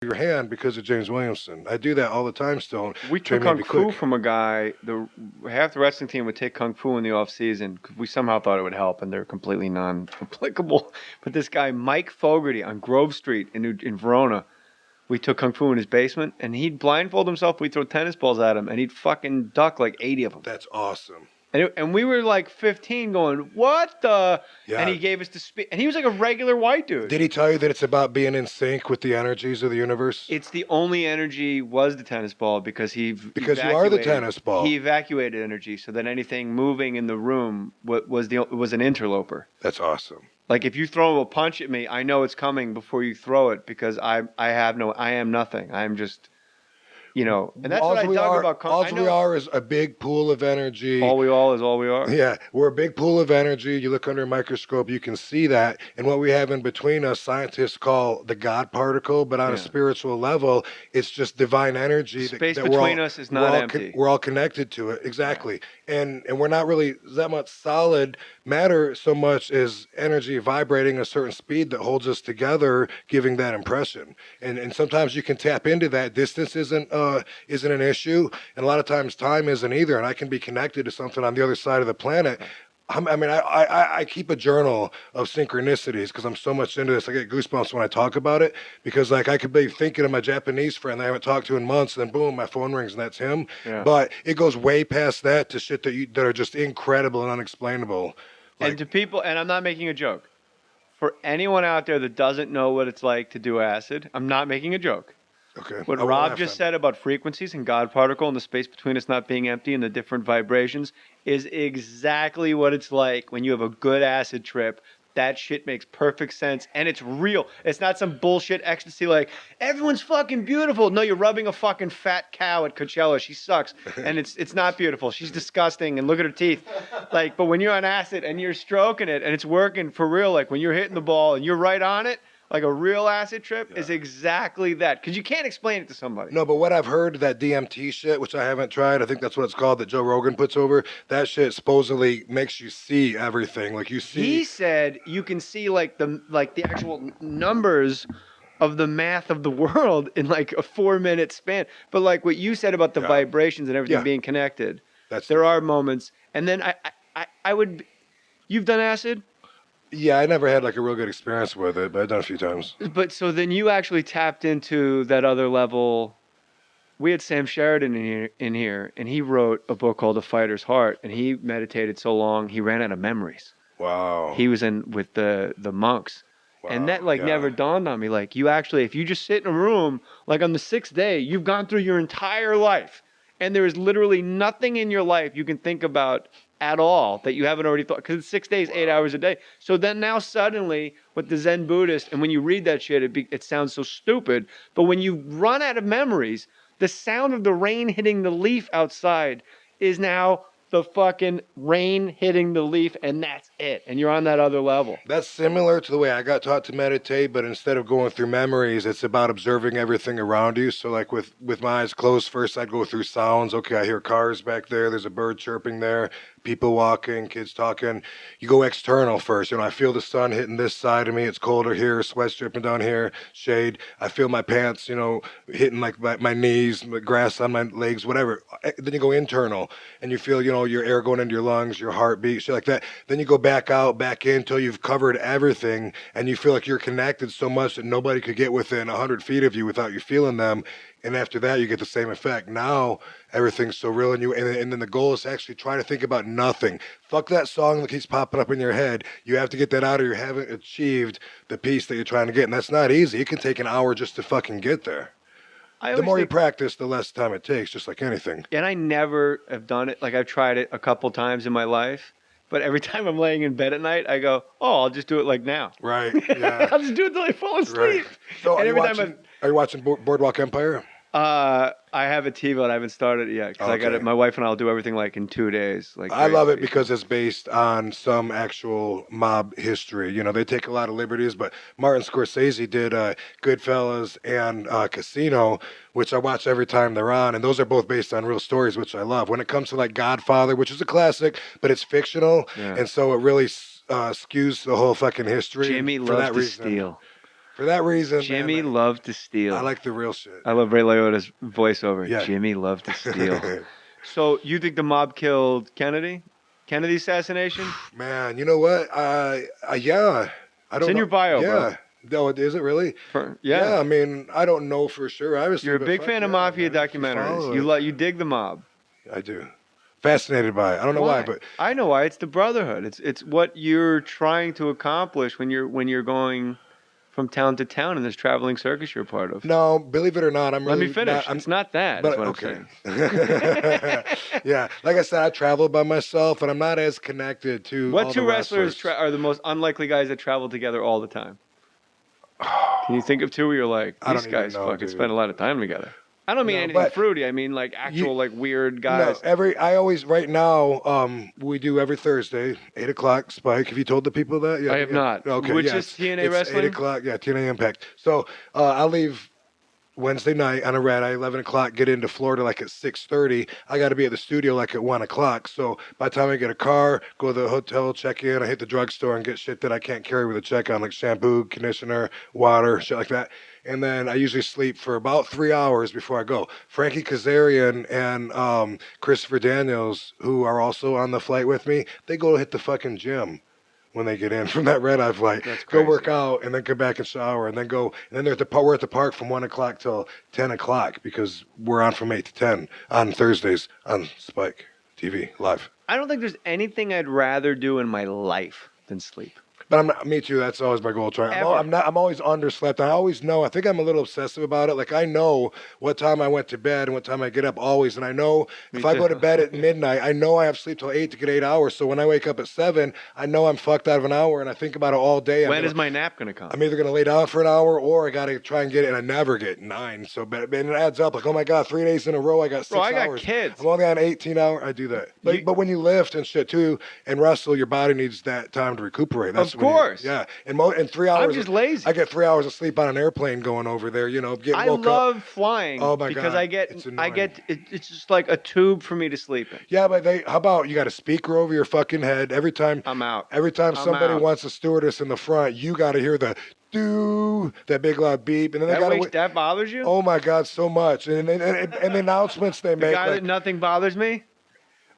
your hand because of James Williamson. I do that all the time still. We took Kung Fu from a guy. Half the wrestling team would take Kung Fu in the off season because we somehow thought it would help, and they're completely non-applicable. But this guy, Mike Fogarty, on Grove Street in Verona, we took Kung Fu in his basement, and he'd blindfold himself. We'd throw tennis balls at him, and he'd fucking duck like 80 of them. That's awesome. And we were like 15 going, what the? Yeah. And he gave us the speed. And he was like a regular white dude. Did he tell you that it's about being in sync with the energies of the universe? It's the only energy was the tennis ball because Because you are the tennis ball. He evacuated energy so that anything moving in the room was an interloper. That's awesome. Like if you throw a punch at me, I know it's coming before you throw it because I am nothing. I'm just... and that's what I dug about. All we are is a big pool of energy. All we all is all we are. Yeah, we're a big pool of energy. You look under a microscope, you can see that. And what we have in between us, scientists call the God particle, but on a spiritual level, it's just divine energy. Space between us is not empty. We're all connected to it, exactly. Yeah. And we're not really that much solid matter so much as energy vibrating a certain speed that holds us together, giving that impression. And sometimes you can tap into that. Distance isn't an issue, and a lot of times time isn't either, and I can be connected to something on the other side of the planet. I keep a journal of synchronicities because I'm so much into this. I get goosebumps when I talk about it because like I could be thinking of my Japanese friend that I haven't talked to in months, and then boom, my phone rings and that's him. Yeah. But it goes way past that to shit that are just incredible and unexplainable. And to people, and I'm not making a joke, for anyone out there that doesn't know what it's like to do acid, I'm not making a joke. Okay. What Rob just said about frequencies and God particle and the space between us not being empty and the different vibrations is exactly what it's like when you have a good acid trip. That shit makes perfect sense, and it's real. It's not some bullshit ecstasy like, everyone's fucking beautiful. No, you're rubbing a fucking fat cow at Coachella. She sucks, and it's not beautiful. She's disgusting, and look at her teeth. Like, but when you're on acid and you're stroking it, and it's working for real, like when you're hitting the ball and you're right on it, like a real acid trip is exactly that. Because you can't explain it to somebody. No, but what I've heard, that DMT shit, which I haven't tried, I think that's what it's called, that Joe Rogan puts over, that shit supposedly makes you see everything. Like you see... He said you can see like the actual numbers of the math of the world in like a 4-minute span. But like what you said about the vibrations and everything being connected, there are moments. And then I would... You've done acid? Yeah, I never had like a real good experience with it, but I've done a few times. But so then you actually tapped into that other level. We had Sam Sheridan in here, and he wrote a book called A Fighter's Heart, and he meditated so long he ran out of memories. Wow. He was in with the monks. Wow, and that never dawned on me. Like you actually, if you just sit in a room, like on the 6th day, you've gone through your entire life, and there is literally nothing in your life you can think about at all that you haven't already thought, because it's 6 days, 8 hours a day. So then now suddenly with the Zen Buddhist, and when you read that shit, it sounds so stupid, but when you run out of memories, the sound of the rain hitting the leaf outside is now the fucking rain hitting the leaf, and that's it. And you're on that other level. That's similar to the way I got taught to meditate, but instead of going through memories, it's about observing everything around you. So like with my eyes closed, first I'd go through sounds. Okay, I hear cars back there. There's a bird chirping there. People walking, kids talking. You go external first. I feel the sun hitting this side of me. It's colder here, sweat's dripping down here, shade. I feel my pants, hitting like my knees, grass on my legs, whatever. Then you go internal, and you feel, your air going into your lungs, your heartbeat, shit like that. Then you go back out, back in, until you've covered everything, and you feel like you're connected so much that nobody could get within 100 feet of you without you feeling them. And after that, you get the same effect. Now, everything's so real in you. And then the goal is to actually try to think about nothing. Fuck that song that keeps popping up in your head. You have to get that out, or you haven't achieved the peace that you're trying to get. And that's not easy. It can take an hour just to fucking get there. The more you practice, the less time it takes, just like anything. And I never have done it. Like, I've tried it a couple times in my life. But every time I'm laying in bed at night, I go, I'll just do it like now. Right, yeah. I'll just do it till I fall asleep. Right. So and are you watching Boardwalk Empire? I have a TV, but I haven't started it yet. Because I got it. My wife and I will do everything like in 2 days. Like I love it because it's based on some actual mob history. They take a lot of liberties, but Martin Scorsese did Goodfellas and Casino, which I watch every time they're on, and those are both based on real stories, which I love. When it comes to like Godfather, which is a classic, but it's fictional, and so it really skews the whole fucking history. Jimmy loves to steal. For that reason, Jimmy man, loved to steal. I like the real shit. I love Ray Liotta's voiceover. Yeah. Jimmy loved to steal. So you think the mob killed Kennedy? Kennedy assassination? Man, you know what? Yeah. I It's don't in know. your bio, Yeah. No, is it really? Yeah. I mean, I don't know for sure. Obviously, You're a big fan of mafia man, documentaries. You dig the mob. I do. Fascinated by it. I don't know why, but I know why. It's the brotherhood. It's what you're trying to accomplish when you're going from town to town in this traveling circus you're a part of. no, believe it or not, I'm Let really me finish. not, It's not that. but Is what okay. I'm saying. Yeah, like I said, I travel by myself, and I'm not as connected to What all two the wrestlers are the most unlikely guys that travel together all the time? Can you think of two where you're like, I these don't even guys know, fucking dude. spend a lot of time together? I don't mean No, anything but fruity. I mean like actual like weird guys. No, I always right now. We do every Thursday, 8 o'clock. Spike. Have you told the people that? Yeah, I have not. Okay, Which yeah, is TNA it's Wrestling? 8 o'clock. Yeah, TNA Impact. So I'll leave Wednesday night on a red eye, 11 o'clock, get into Florida like at 6:30. I got to be at the studio like at 1 o'clock. So by the time I get a car, go to the hotel, check in, I hit the drugstore and get shit that I can't carry with a check on, like shampoo, conditioner, water, shit like that. And then I usually sleep for about 3 hours before I go. Frankie Kazarian and Christopher Daniels, who are also on the flight with me, they go hit the fucking gym when they get in from that red eye flight. That's go crazy. work out and then come back and shower and then go. And then we're at the park from 1 o'clock till 10 o'clock because we're on from 8 to 10 on Thursdays on Spike TV live. I don't think there's anything I'd rather do in my life than sleep. But I'm not, me too. That's always my goal. I'm always underslept. I always know. I think I'm a little obsessive about it. Like I know what time I went to bed and what time I get up always. And I know if I go to bed at midnight, I know I have sleep till 8 to get 8 hours. So when I wake up at 7, I know I'm fucked out of an hour. And I think about it all day. When is my nap gonna come? I'm either gonna lay down for an hour or I gotta try and get it. And I never get 9. So and it adds up. Like oh my god, 3 days in a row I got 6 hours. I got kids. I'm only on 18 hours. I do that. But when you lift and shit too and wrestle, your body needs that time to recuperate. That's of course. Yeah. And 3 hours. I'm just lazy. I get 3 hours of sleep on an airplane going over there. You know, I love flying. Oh my because God, it's just like a tube for me to sleep in. Yeah, but how about you got a speaker over your fucking head every time? I'm out. Every time somebody wants a stewardess in the front, you got to hear the do that big loud beep, and then they got that bothers you? Oh my God, so much. And the announcements they make. The guy that nothing bothers me.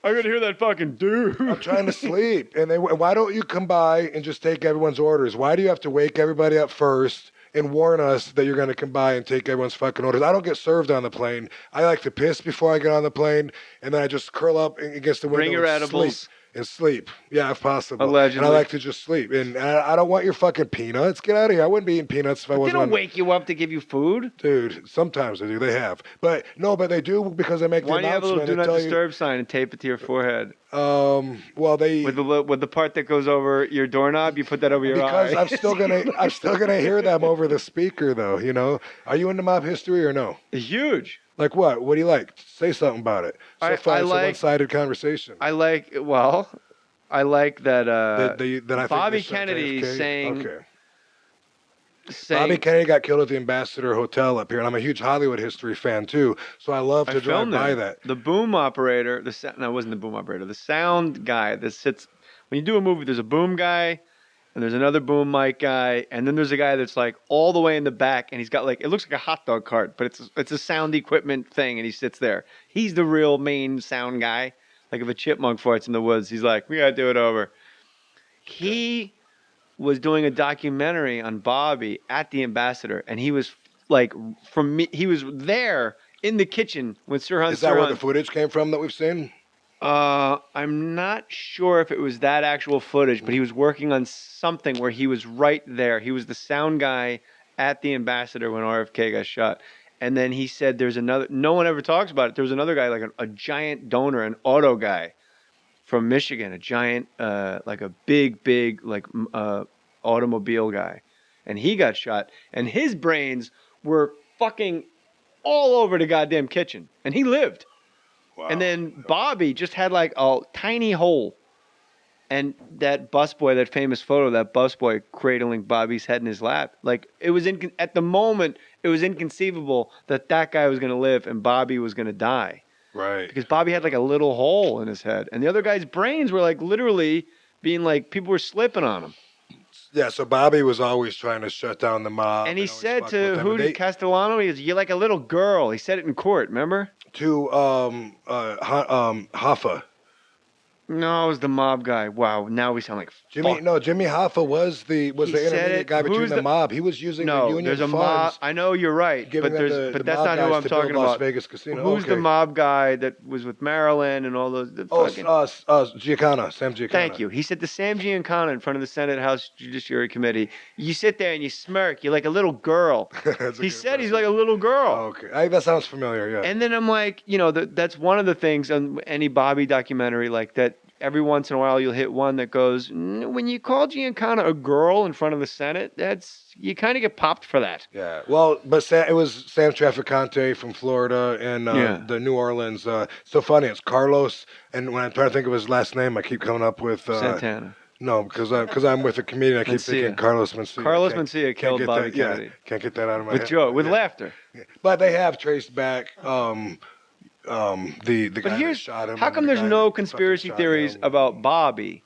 I gotta hear that fucking dude. I'm trying to sleep. And why don't you come by and just take everyone's orders? Why do you have to wake everybody up first and warn us that you're going to come by and take everyone's fucking orders? I don't get served on the plane. I like to piss before I get on the plane, and then I just curl up against the window Bring your edibles. Sleep. Yeah, if possible. Allegedly. And I like to just sleep. And I don't want your fucking peanuts. Get out of here. I wouldn't be eating peanuts if I wasn't. They don't wake you up to give you food. Dude, sometimes they do. They have. But they do because they make the announcement. Why do you have a little do not disturb sign and tape it to your forehead? Well, they with the part that goes over your doorknob, you put that over your eye. Because I'm still gonna hear them over the speaker, though. You know, are you into mob history or no? Huge. Like what? What do you like? Say something about it. So far, it's a one-sided conversation. I like that. That Bobby Kennedy saying. Okay. Bobby Kennedy got killed at the Ambassador Hotel up here, and I'm a huge Hollywood history fan too. So I love to drive by that. The boom operator, it wasn't the boom operator. The sound guy that sits when you do a movie. There's a boom guy, and there's another boom mic guy, and then there's a guy that's like all the way in the back, and he's got it looks like a hot dog cart, but it's a sound equipment thing, and he sits there. He's the real main sound guy. Like if a chipmunk farts in the woods, he's like, we gotta do it over. He was doing a documentary on Bobby at the Ambassador, and he was he was there in the kitchen when Sirhan. Is that where the footage came from that we've seen? I'm not sure if it was that actual footage, but he was working on something where he was right there. He was the sound guy at the Ambassador when RFK got shot. And then he said there's another, no one ever talks about it. There was another guy, like a giant donor, an auto guy from Michigan, a giant, like a big, automobile guy. And he got shot. And his brains were fucking all over the goddamn kitchen. And he lived. Wow. And then Bobby just had like a tiny hole. And that busboy, that famous photo, that busboy cradling Bobby's head in his lap, like it was at the moment, it was inconceivable that guy was going to live and Bobby was going to die. Right. Because Bobby had like a little hole in his head, and the other guy's brains were like literally being like people were slipping on him. Yeah, so Bobby was always trying to shut down the mob. And he always said fuck with to them. who And did Castellano? He was, "You're like a little girl." He said it in court. Remember? to Hoffa. No, it was the mob guy. Wow, now we sound like Jimmy, fuck. no, Jimmy Hoffa was the He said intermediate it. guy between Who's the mob. He was using the No, union there's a mob. funds, I know you're right, giving but them but the that's mob not who guys I'm to talking build Las about. Vegas Casino. Who's the Okay. mob guy that was with Maryland and all those? The Oh, fucking. Giancana, Sam Giancana. Thank you. He said to Sam Giancana in front of the Senate House Judiciary Committee, "You sit there and you smirk. You're like a little girl." He said he's like a little girl. Oh, okay, that sounds familiar. Yeah. And then I'm like, that's one of the things on any Bobby documentary like that. Every once in a while, you'll hit one that goes, when you call Giancana a girl in front of the Senate, you kind of get popped for that. Yeah, well, but it was Sam Trafficante from Florida and Yeah. the New Orleans. So funny, it's Carlos, and when I'm trying to think of his last name, I keep coming up with Santana. No, because I'm with a comedian. I keep thinking Carlos Mencia. Carlos Mencia killed Bobby Kennedy. Yeah, can't get that out of my head. With joke, with laughter. Yeah. But they have traced back the but guy here's, that shot him. How come there's no conspiracy theories about Bobby?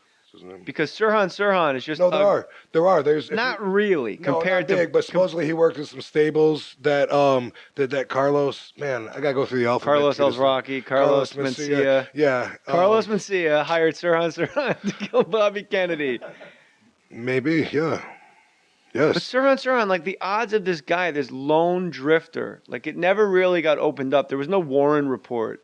Because Sirhan is just there are there's not really compared not big, to but supposedly he worked in some stables that that Carlos, man, I gotta go through the alphabet. Carlos Elzraki, Carlos Mencia. Yeah, Carlos Mencia hired Sirhan to kill Bobby Kennedy. Maybe, yeah. Yes. But Sirhan, like the odds of this guy, this lone drifter, like it never really got opened up. There was no Warren report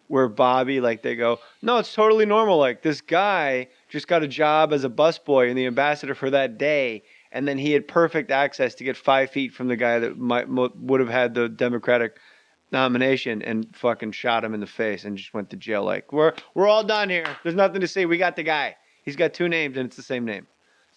where Bobby, like they go, no, it's totally normal. Like this guy just got a job as a busboy and the ambassador for that day. And then he had perfect access to get 5 feet from the guy that would have had the Democratic nomination and fucking shot him in the face and just went to jail. Like, we're all done here. There's nothing to say. We got the guy. He's got 2 names and it's the same name.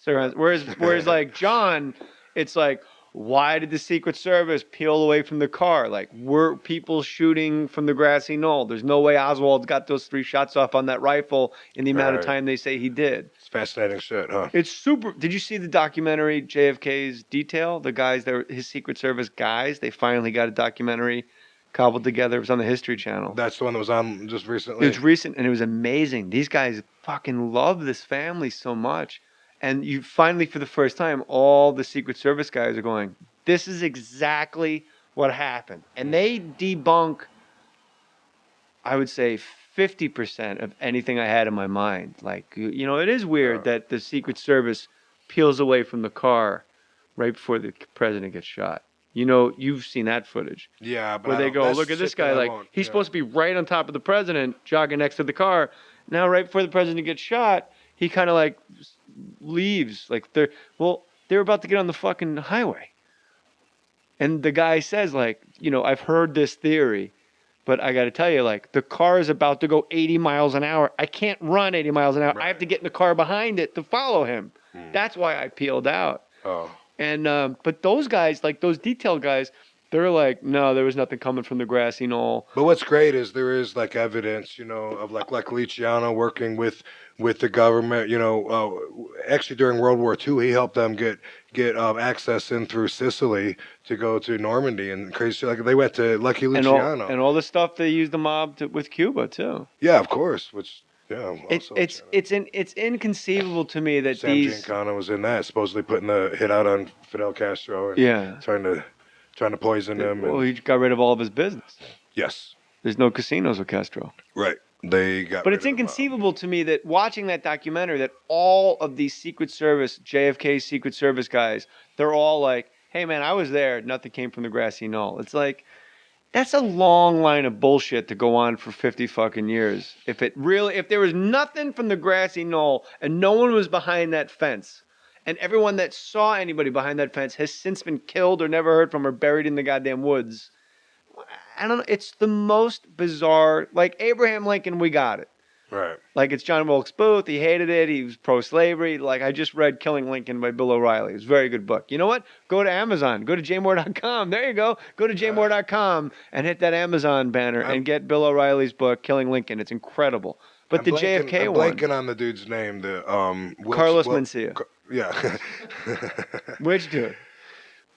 Whereas like John, it's like, why did the Secret Service peel away from the car? Like, were people shooting from the grassy knoll? There's no way Oswald got those 3 shots off on that rifle in the amount of time they say he did. It's fascinating shit, huh? It's super. Did you see the documentary JFK's Detail? The guys, his Secret Service guys, they finally got a documentary cobbled together. It was on the History Channel. That's the one that was on just recently? It was recent, and it was amazing. These guys fucking love this family so much. And you finally, for the first time, all the Secret Service guys are going, this is exactly what happened. And they debunk, I would say, 50% of anything I had in my mind. Like, it is weird that the Secret Service peels away from the car right before the president gets shot. You've seen that footage. Yeah, but where they go, look at this guy. Like, he's supposed to be right on top of the president, jogging next to the car. Now, right before the president gets shot, he kind of like leaves. Like they're about to get on the fucking highway. And the guy says, like, I've heard this theory, but I got to tell you, like, the car is about to go 80 miles an hour. I can't run 80 miles an hour. Right. I have to get in the car behind it to follow him. That's why I peeled out. Oh. And but those guys, like those detail guys, they're like, no, there was nothing coming from the grassy knoll. But what's great is there is like evidence, of like Luciano working with the government. Actually during World War II, he helped them get access in through Sicily to go to Normandy and crazy shit. Like they went to Lucky Luciano and all the stuff they used the mob with Cuba too. Yeah, of course. Which it's inconceivable to me that Sam Giancana was in that, supposedly putting the hit out on Fidel Castro and trying to poison him. Well, he got rid of all of his business. Yes. There's no casinos with Castro. Right. They got. But it's inconceivable to me that watching that documentary, that all of these Secret Service, JFK Secret Service guys, they're all like, hey man, I was there. Nothing came from the grassy knoll. It's like, that's a long line of bullshit to go on for 50 fucking years. If there was nothing from the grassy knoll and no one was behind that fence, and everyone that saw anybody behind that fence has since been killed or never heard from or buried in the goddamn woods. I don't know. It's the most bizarre. Like Abraham Lincoln, we got it. Right. Like it's John Wilkes Booth. He hated it. He was pro-slavery. Like I just read Killing Lincoln by Bill O'Reilly. It's a very good book. You know what? Go to Amazon. Go to jmoore.com. There you go. Go to jmoore.com and hit that Amazon banner and get Bill O'Reilly's book, Killing Lincoln. It's incredible. But the JFK one. I'm blanking on the dude's name. Carlos Mencia. Yeah. Which dude?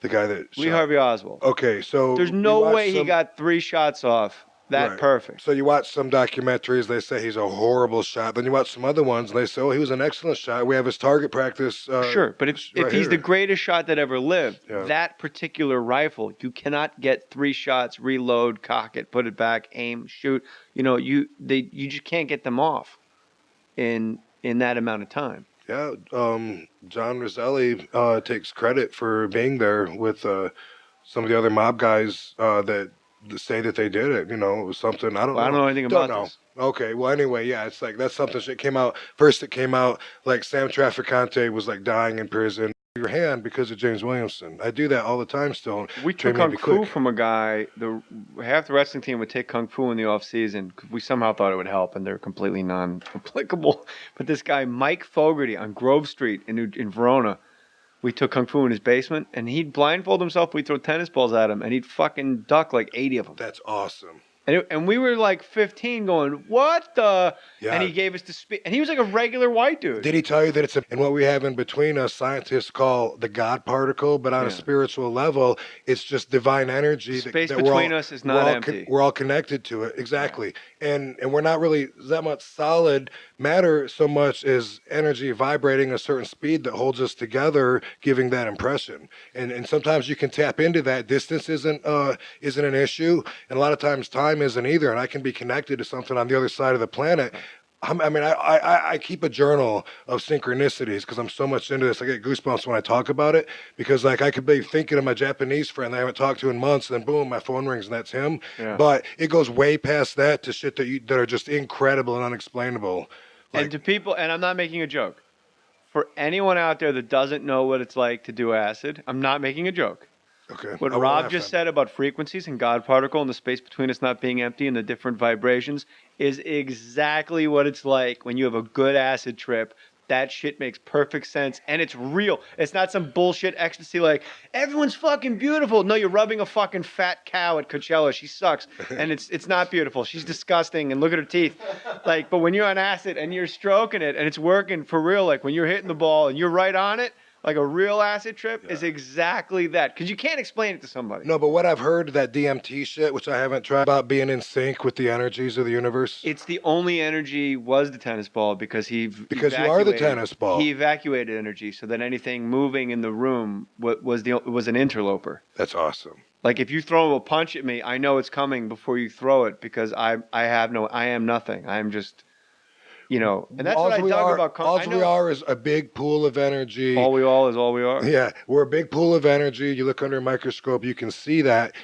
The guy that Lee Harvey Oswald. Okay, so there's no way he got 3 shots off That perfect. So you watch some documentaries, they say he's a horrible shot. Then you watch some other ones, and they say, oh, he was an excellent shot. We have his target practice. Sure, but if he's the greatest shot that ever lived, that particular rifle, you cannot get 3 shots, reload, cock it, put it back, aim, shoot. You know, you just can't get them off in that amount of time. Yeah, John Roselli takes credit for being there with some of the other mob guys that say that they did it. You know, it was something I don't know. I don't know anything about this. Okay, well, anyway, yeah, it's like that's something that came out first. It came out like Sam Trafficante was like dying in prison. Your hand because of James Williamson. I do that all the time still. We took kung fu from a guy. Half the wrestling team would take kung fu in the off season. We somehow thought it would help, and they're completely non-applicable. But this guy Mike Fogarty on Grove Street in Verona, we took kung fu in his basement, and he'd blindfold himself. We'd throw tennis balls at him, and he'd fucking duck like 80 of them. That's awesome. And we were like 15 going, what the? Yeah. And he gave us the speed. And he was like a regular white dude. Did he tell you that it's and what we have in between us, scientists call the God particle, but on a spiritual level, it's just divine energy. Space that between us is not empty. We're all connected to it. Exactly. Yeah. And we're not really that much solid matter so much as energy vibrating a certain speed that holds us together, giving that impression. And sometimes you can tap into that. Distance isn't an issue. And a lot of times time isn't either, and I can be connected to something on the other side of the planet. I keep a journal of synchronicities because I'm so much into this. I get goosebumps when I talk about it because, like, I could be thinking of my Japanese friend that I haven't talked to in months, and then boom, my phone rings and that's him. Yeah. But it goes way past that to shit that are just incredible and unexplainable. Like, and to people, and I'm not making a joke. For anyone out there that doesn't know what it's like to do acid, I'm not making a joke. Okay. What Rob just said about frequencies and God particle and the space between us not being empty and the different vibrations is exactly what it's like when you have a good acid trip. That shit makes perfect sense, and it's real. It's not some bullshit ecstasy like, everyone's fucking beautiful. No, you're rubbing a fucking fat cow at Coachella. She sucks, and it's not beautiful. She's disgusting, and look at her teeth. Like, but when you're on acid and you're stroking it, and it's working for real, like when you're hitting the ball and you're right on it, like a real acid trip is exactly that. Because you can't explain it to somebody. No, but what I've heard, that DMT shit, which I haven't tried, about being in sync with the energies of the universe. It's the only energy was the tennis ball because you are the tennis ball. He evacuated energy so that anything moving in the room was an interloper. That's awesome. Like if you throw a punch at me, I know it's coming before you throw it because I am nothing. I am just... You know, and that's what I dug about. All we are is a big pool of energy. All we all is all we are. Yeah, we're a big pool of energy. You look under a microscope, you can see that.